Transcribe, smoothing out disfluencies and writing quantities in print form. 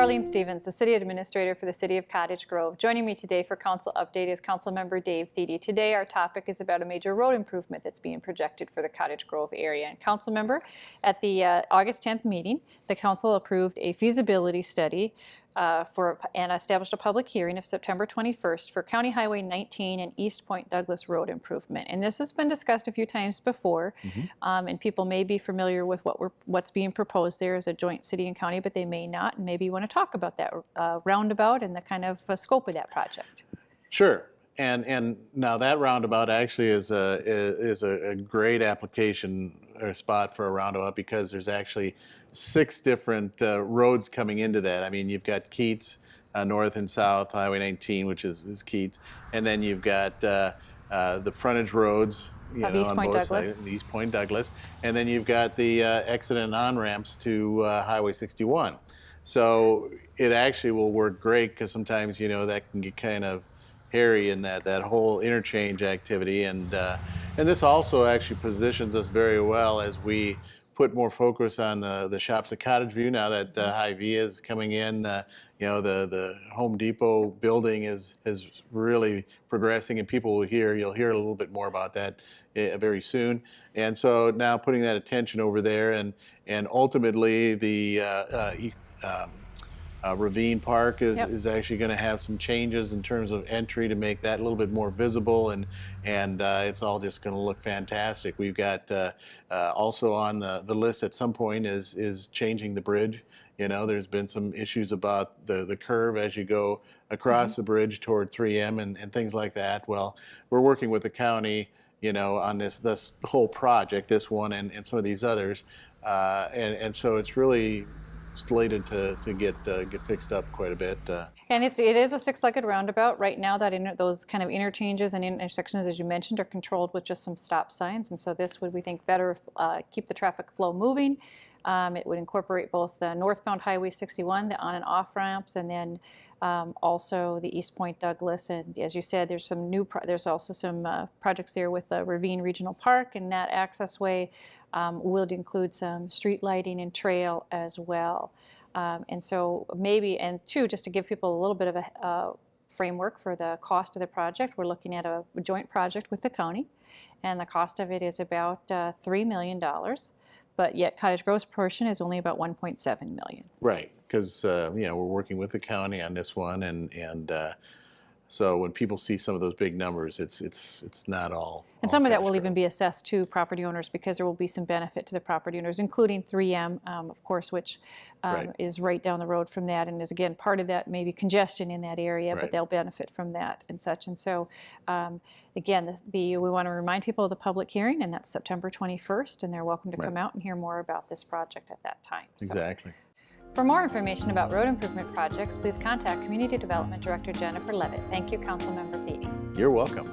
Charlene Stevens, the City Administrator for the City of Cottage Grove. Joining me today for Council Update is Councilmember Dave Thiede. Today our topic is about a major road improvement that's being projected for the Cottage Grove area. And Councilmember, at the August 10th meeting, the Council approved a feasibility study and established a public hearing of September 21st for County Highway 19 and East Point Douglas Road improvement. And this has been discussed a few times before, and people may be familiar with what's being proposed there as a joint city and county, but they may not, and maybe you want to talk about that roundabout and the kind of scope of that project. Sure. And now that roundabout actually is a great application or spot for a roundabout because there's actually 6 different roads coming into that. I mean, you've got Keats, north and south, Highway 19, which is Keats, and then you've got the frontage roads, East Point Douglas. East Point Douglas, and then you've got the exit and on-ramps to Highway 61. So it actually will work great because sometimes, that can get kind of hairy in that whole interchange activity, and this also actually positions us very well as we put more focus on the shops at Cottage View now that Hy-Vee is coming in. The Home Depot building is really progressing, and you'll hear a little bit more about that very soon. And so now putting that attention over there, and ultimately the Ravine Park is actually going to have some changes in terms of entry to make that a little bit more visible, and it's all just going to look fantastic. We've got also on the list at some point is changing the bridge. There's been some issues about the curve as you go across the bridge toward 3M and things like that. Well, we're working with the county, on this whole project, this one and some of these others, and so it's really slated to get fixed up quite a bit. And it is a 6-legged roundabout. Right now, those kind of interchanges and intersections, as you mentioned, are controlled with just some stop signs. And so this would, we think, better keep the traffic flow moving. It would incorporate both the northbound Highway 61, the on and off ramps, and then also the East Point Douglas. And as you said, there's there's also some projects there with the Ravine Regional Park, and that access way will include some street lighting and trail as well. And so maybe, and two, just to give people a little bit of a framework for the cost of the project, we're looking at a joint project with the county, and the cost of it is about $3 million. But yet Cottage Grove's portion is only about $1.7 million. Right, because we're working with the county on this one, and so when people see some of those big numbers, it's not all. And some of that will even be assessed to property owners because there will be some benefit to the property owners, including 3M, of course, which is right down the road from that, and is again part of that maybe congestion in that area, but they'll benefit from that and such. And so, again, we want to remind people of the public hearing, and that's September 21st, and they're welcome to come out and hear more about this project at that time. Exactly. So, for more information about road improvement projects, please contact Community Development Director Jennifer Levitt. Thank you, Councilmember Thiede. You're welcome.